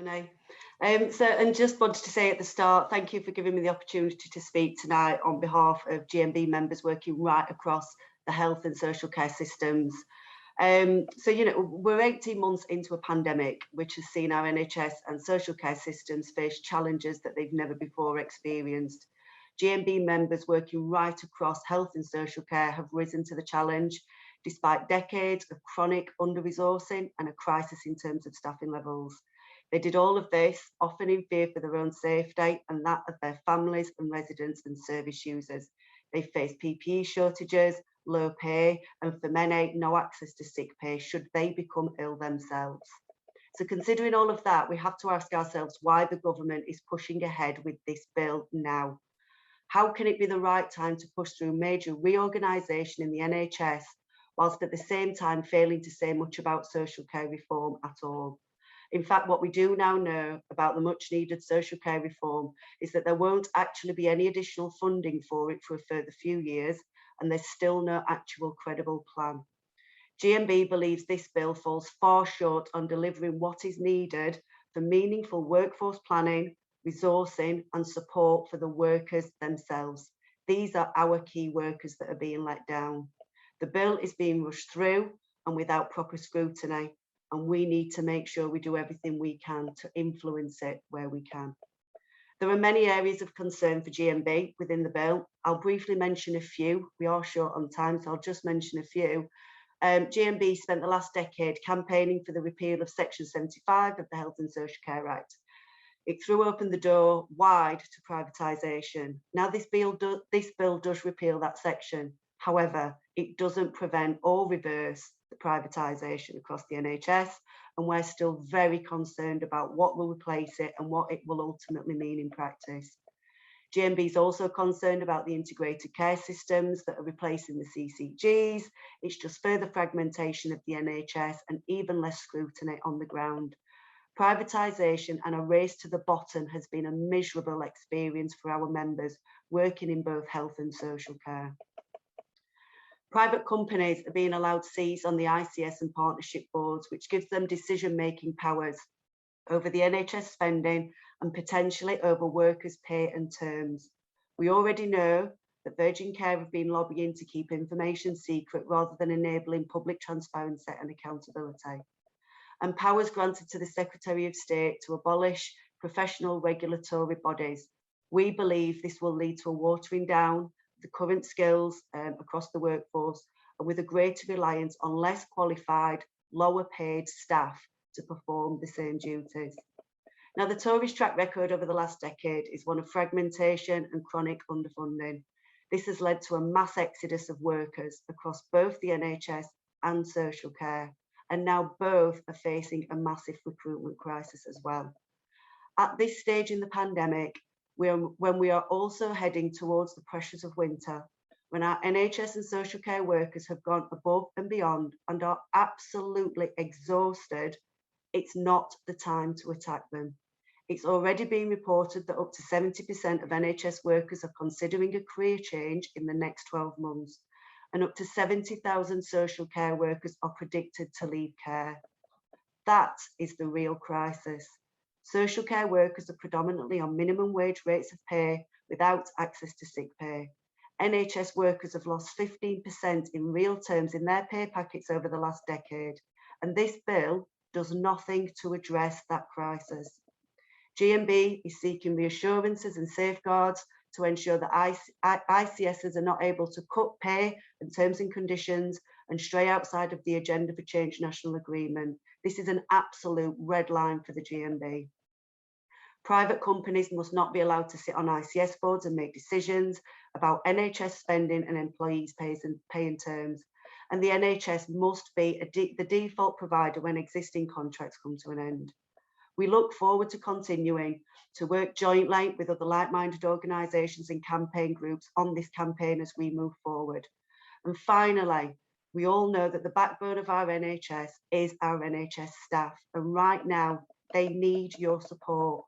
Renee. And just wanted to say at the start, thank you for giving me the opportunity to speak tonight on behalf of GMB members working right across the health and social care systems. We're 18 months into a pandemic, which has seen our NHS and social care systems face challenges that they've never before experienced. GMB members working right across health and social care have risen to the challenge, despite decades of chronic under-resourcing and a crisis in terms of staffing levels. They did all of this, often in fear for their own safety and that of their families and residents and service users. They faced PPE shortages, low pay, and for many, no access to sick pay should they become ill themselves. So considering all of that, we have to ask ourselves why the government is pushing ahead with this bill now. How can it be the right time to push through major reorganisation in the NHS, whilst at the same time failing to say much about social care reform at all? In fact, what we do now know about the much needed social care reform is that there won't actually be any additional funding for it for a further few years, and there's still no actual credible plan. GMB believes this bill falls far short on delivering what is needed for meaningful workforce planning, resourcing and support for the workers themselves. These are our key workers that are being let down. The bill is being rushed through and without proper scrutiny, and we need to make sure we do everything we can to influence it where we can. There are many areas of concern for GMB within the bill. I'll briefly mention a few. We are short on time, so I'll just mention a few. GMB spent the last decade campaigning for the repeal of Section 75 of the Health and Social Care Act. It threw open the door wide to privatisation. Now this bill does repeal that section. However, it doesn't prevent or reverse the privatisation across the NHS, and we're still very concerned about what will replace it and what it will ultimately mean in practice. GMB is also concerned about the integrated care systems that are replacing the CCGs. It's just further fragmentation of the NHS and even less scrutiny on the ground. Privatisation and a race to the bottom has been a miserable experience for our members working in both health and social care. Private companies are being allowed seats on the ICS and partnership boards, which gives them decision-making powers over the NHS spending and potentially over workers' pay and terms. We already know that Virgin Care have been lobbying to keep information secret rather than enabling public transparency and accountability. And powers granted to the Secretary of State to abolish professional regulatory bodies. We believe this will lead to a watering down the current skills across the workforce, and with a greater reliance on less qualified, lower paid staff to perform the same duties. Now, the Tories' track record over the last decade is one of fragmentation and chronic underfunding. This has led to a mass exodus of workers across both the NHS and social care, and now both are facing a massive recruitment crisis as well. At this stage in the pandemic, when we are also heading towards the pressures of winter, when our NHS and social care workers have gone above and beyond and are absolutely exhausted, it's not the time to attack them. It's already been reported that up to 70% of NHS workers are considering a career change in the next 12 months, and up to 70,000 social care workers are predicted to leave care. That is the real crisis. Social care workers are predominantly on minimum wage rates of pay without access to sick pay. NHS workers have lost 15% in real terms in their pay packets over the last decade, and this bill does nothing to address that crisis. GMB is seeking reassurances and safeguards to ensure that ICSs are not able to cut pay and terms and conditions and stray outside of the Agenda for Change national agreement. This is an absolute red line for the GMB. Private companies must not be allowed to sit on ICS boards and make decisions about NHS spending and employees' pay and terms. And the NHS must be the default provider when existing contracts come to an end. We look forward to continuing to work jointly with other like-minded organisations and campaign groups on this campaign as we move forward. And finally, we all know that the backbone of our NHS is our NHS staff, and right now they need your support.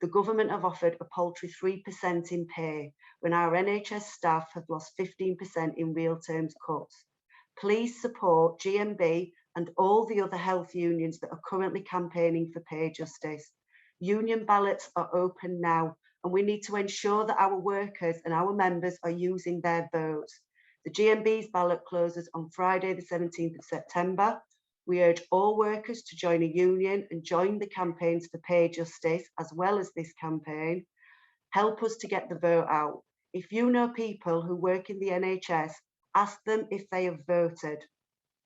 The government have offered a paltry 3% in pay when our NHS staff have lost 15% in real terms cuts. Please support GMB and all the other health unions that are currently campaigning for pay justice. Union ballots are open now, and we need to ensure that our workers and our members are using their votes. The GMB's ballot closes on Friday, the 17th of September. We urge all workers to join a union and join the campaigns for pay justice, as well as this campaign. Help us to get the vote out. If you know people who work in the NHS, ask them if they have voted.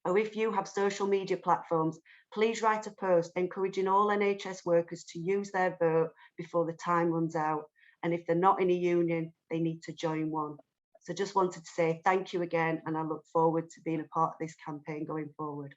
Or if you have social media platforms, please write a post encouraging all NHS workers to use their vote before the time runs out. And if they're not in a union, they need to join one. So just wanted to say thank you again, and I look forward to being a part of this campaign going forward.